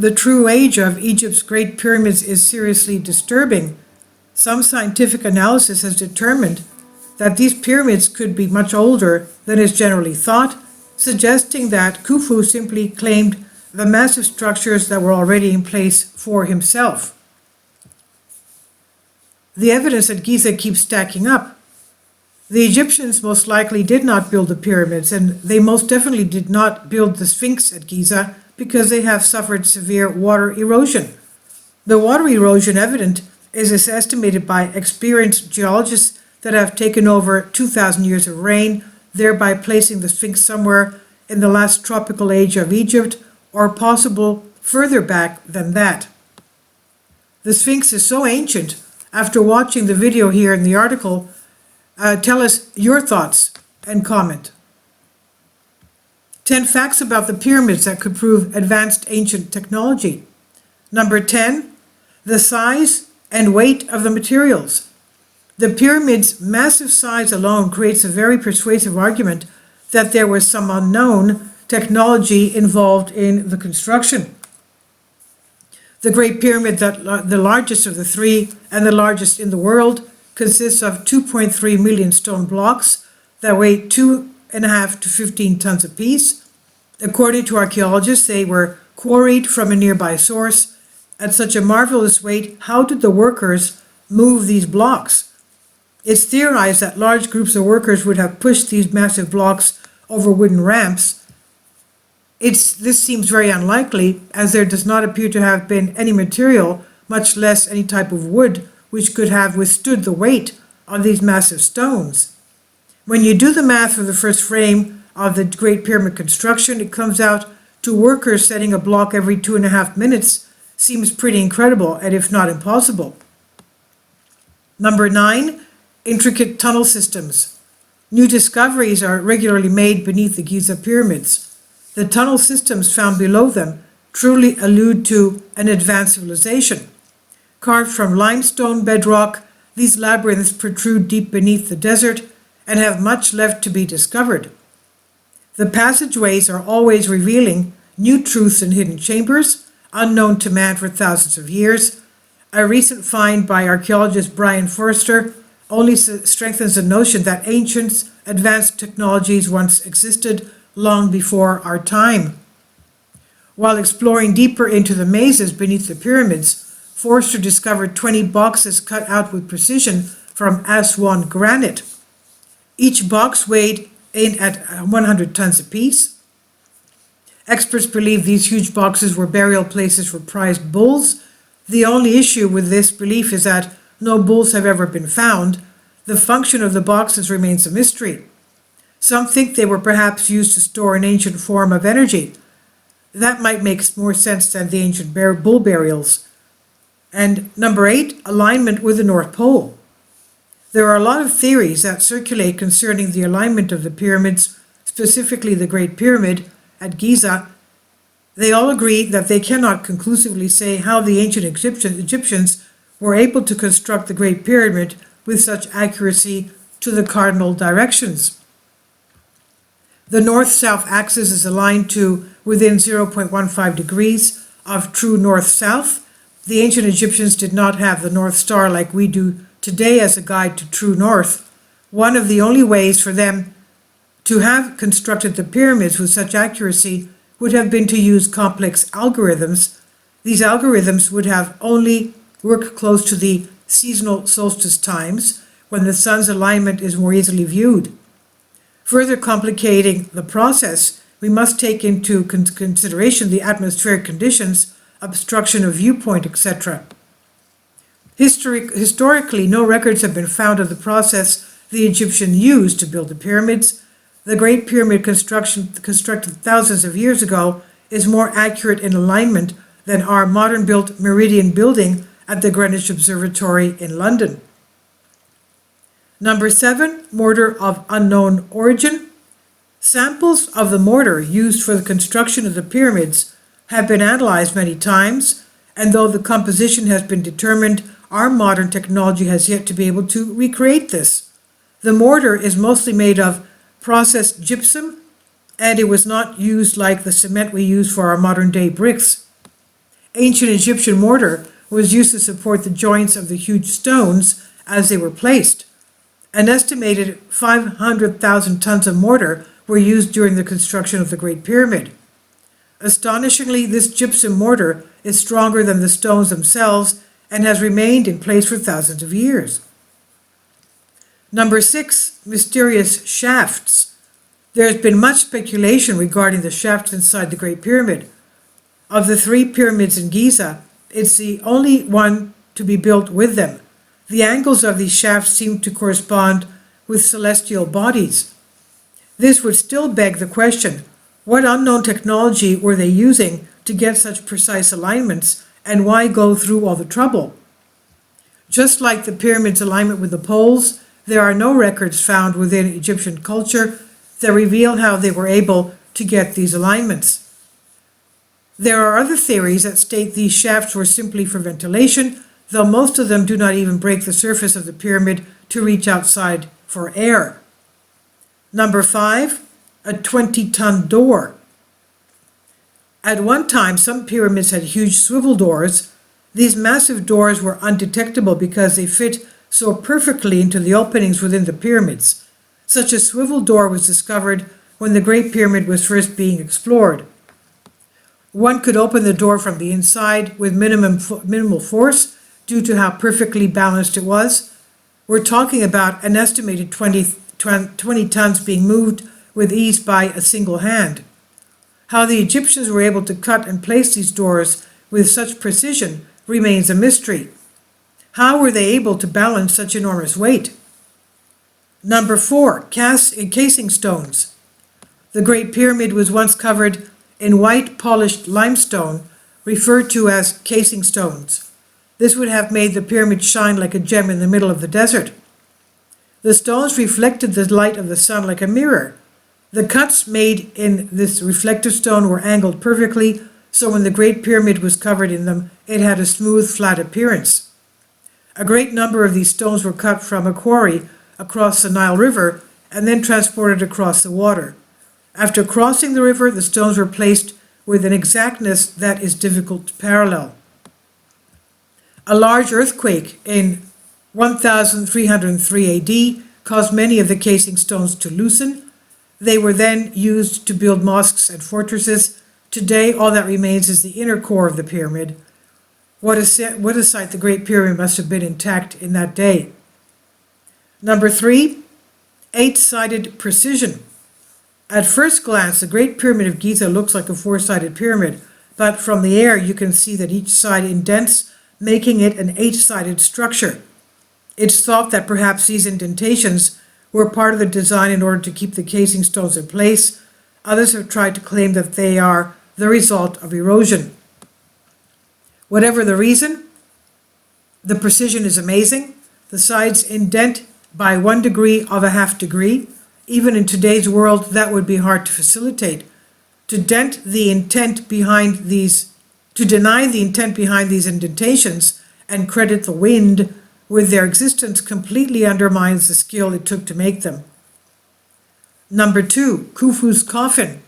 the true age of Egypt's Great Pyramids is seriously disturbing, some scientific analysis has determined that these pyramids could be much older than is generally thought, suggesting that Khufu simply claimed the massive structures that were already in place for himself. The evidence at Giza keeps stacking up. The Egyptians most likely did not build the pyramids, and they most definitely did not build the Sphinx at Giza because they have suffered severe water erosion. The water erosion evident is estimated by experienced geologists that have taken over 2,000 years of rain, thereby placing the Sphinx somewhere in the last tropical age of Egypt, or possible further back than that. The Sphinx is so ancient. After watching the video here in the article, tell us your thoughts and comment. 10 facts about the pyramids that could prove advanced ancient technology. Number 10, the size and weight of the materials. The pyramid's massive size alone creates a very persuasive argument that there was some unknown technology involved in the construction. The Great Pyramid, the largest of the three and the largest in the world, consists of 2.3 million stone blocks that weigh 2.5 to 15 tons apiece. According to archaeologists, they were quarried from a nearby source. At such a marvelous weight, how did the workers move these blocks? It's theorized that large groups of workers would have pushed these massive blocks over wooden ramps. This seems very unlikely, as there does not appear to have been any material, much less any type of wood, which could have withstood the weight of these massive stones. When you do the math for the first frame of the Great Pyramid construction, it comes out to workers setting a block every 2.5 minutes. Seems pretty incredible, and if not impossible. Number 9, intricate tunnel systems. New discoveries are regularly made beneath the Giza pyramids. The tunnel systems found below them truly allude to an advanced civilization. Carved from limestone bedrock, these labyrinths protrude deep beneath the desert and have much left to be discovered. The passageways are always revealing new truths in hidden chambers, unknown to man for thousands of years. A recent find by archaeologist Brian Forster only strengthens the notion that ancient, advanced technologies once existed long before our time. While exploring deeper into the mazes beneath the pyramids, Forster discovered 20 boxes cut out with precision from Aswan granite. Each box weighed in at 100 tons apiece. Experts believe these huge boxes were burial places for prized bulls. The only issue with this belief is that no bulls have ever been found. The function of the boxes remains a mystery. Some think they were perhaps used to store an ancient form of energy. That might make more sense than the ancient bull burials. And number 8, alignment with the North Pole. There are a lot of theories that circulate concerning the alignment of the pyramids, specifically the Great Pyramid at Giza. They all agree that they cannot conclusively say how the ancient Egyptians were able to construct the Great Pyramid with such accuracy to the cardinal directions. The north-south axis is aligned to within 0.15 degrees of true north-south. The ancient Egyptians did not have the North Star like we do today as a guide to true north. One of the only ways for them to have constructed the pyramids with such accuracy would have been to use complex algorithms. These algorithms would have only worked close to the seasonal solstice times, when the sun's alignment is more easily viewed. Further complicating the process, we must take into consideration the atmospheric conditions, obstruction of viewpoint, etc. Historically, no records have been found of the process the Egyptians used to build the pyramids. The Great Pyramid constructed thousands of years ago is more accurate in alignment than our modern-built Meridian building at the Greenwich Observatory in London. Number 7, mortar of unknown origin. Samples of the mortar used for the construction of the pyramids have been analyzed many times, and though the composition has been determined, our modern technology has yet to be able to recreate this. The mortar is mostly made of processed gypsum, and it was not used like the cement we use for our modern-day bricks. Ancient Egyptian mortar was used to support the joints of the huge stones as they were placed. An estimated 500,000 tons of mortar were used during the construction of the Great Pyramid. Astonishingly, this gypsum mortar is stronger than the stones themselves and has remained in place for thousands of years. Number 6, mysterious shafts. There has been much speculation regarding the shafts inside the Great Pyramid. Of the 3 pyramids in Giza, it's the only one to be built with them. The angles of these shafts seem to correspond with celestial bodies. This would still beg the question, what unknown technology were they using to get such precise alignments, and why go through all the trouble? Just like the pyramid's alignment with the poles, there are no records found within Egyptian culture that reveal how they were able to get these alignments. There are other theories that state these shafts were simply for ventilation, though most of them do not even break the surface of the pyramid to reach outside for air. Number 5, a 20-ton door. At one time, some pyramids had huge swivel doors. These massive doors were undetectable because they fit so perfectly into the openings within the pyramids. Such a swivel door was discovered when the Great Pyramid was first being explored. One could open the door from the inside with minimal force due to how perfectly balanced it was. We're talking about an estimated 20 tons being moved with ease by a single hand. How the Egyptians were able to cut and place these doors with such precision remains a mystery. How were they able to balance such enormous weight? Number 4, casing stones. The Great Pyramid was once covered in white polished limestone, referred to as casing stones. This would have made the pyramid shine like a gem in the middle of the desert. The stones reflected the light of the sun like a mirror. The cuts made in this reflective stone were angled perfectly, so when the Great Pyramid was covered in them, it had a smooth, flat appearance. A great number of these stones were cut from a quarry across the Nile River and then transported across the water. After crossing the river, the stones were placed with an exactness that is difficult to parallel. A large earthquake in 1303 AD caused many of the casing stones to loosen. They were then used to build mosques and fortresses. Today, all that remains is the inner core of the pyramid. What a sight the Great Pyramid must have been intact in that day. Number 3, 8-sided precision. At first glance, the Great Pyramid of Giza looks like a 4-sided pyramid, but from the air you can see that each side indents, making it an 8-sided structure. It's thought that perhaps these indentations were part of the design in order to keep the casing stones in place. Others have tried to claim that they are the result of erosion. Whatever the reason, the precision is amazing. The sides indent by 1 degree of a half degree. Even in today's world, that would be hard to facilitate. To deny the intent behind these indentations and credit the wind with their existence completely undermines the skill it took to make them. Number 2, Khufu's coffin.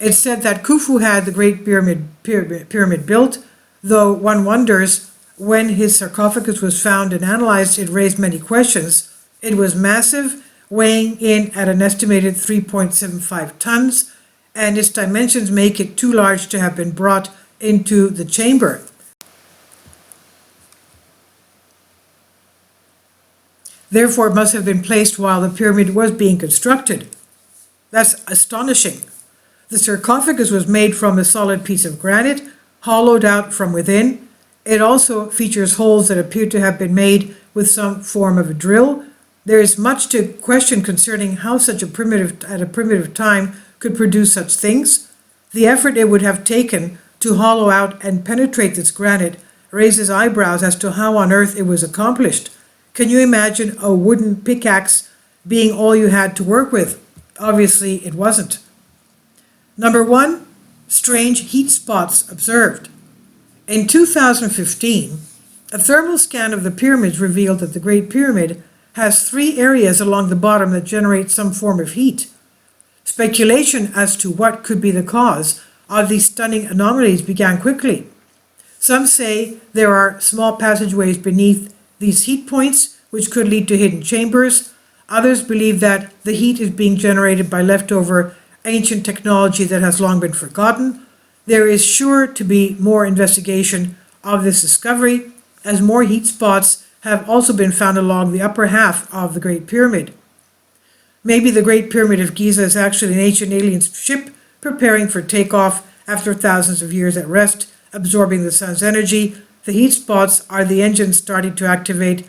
It's said that Khufu had the Great Pyramid built, though one wonders when his sarcophagus was found and analyzed, it raised many questions. It was massive, weighing in at an estimated 3.75 tons, and its dimensions make it too large to have been brought into the chamber. Therefore, it must have been placed while the pyramid was being constructed. That's astonishing. The sarcophagus was made from a solid piece of granite, hollowed out from within. It also features holes that appear to have been made with some form of a drill. There is much to question concerning how such a primitive time could produce such things. The effort it would have taken to hollow out and penetrate this granite raises eyebrows as to how on earth it was accomplished. Can you imagine a wooden pickaxe being all you had to work with? Obviously, it wasn't. Number 1, strange heat spots observed. In 2015, a thermal scan of the pyramids revealed that the Great Pyramid has 3 areas along the bottom that generate some form of heat. Speculation as to what could be the cause of these stunning anomalies began quickly. Some say there are small passageways beneath these heat points, which could lead to hidden chambers. Others believe that the heat is being generated by leftover ancient technology that has long been forgotten. There is sure to be more investigation of this discovery, as more heat spots have also been found along the upper half of the Great Pyramid. Maybe the Great Pyramid of Giza is actually an ancient alien ship preparing for takeoff after thousands of years at rest, absorbing the sun's energy. The heat spots are the engines starting to activate.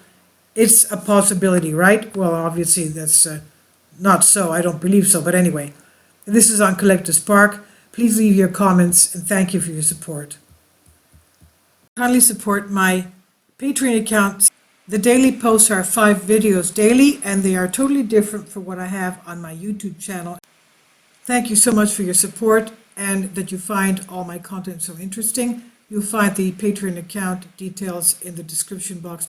It's a possibility, right? Well, obviously that's not so. I don't believe so, but anyway. This is on Collective Spark. Please leave your comments and thank you for your support. Kindly support my Patreon account. The daily posts are 5 videos daily, and they are totally different from what I have on my YouTube channel. Thank you so much for your support and that you find all my content so interesting. You'll find the Patreon account details in the description box.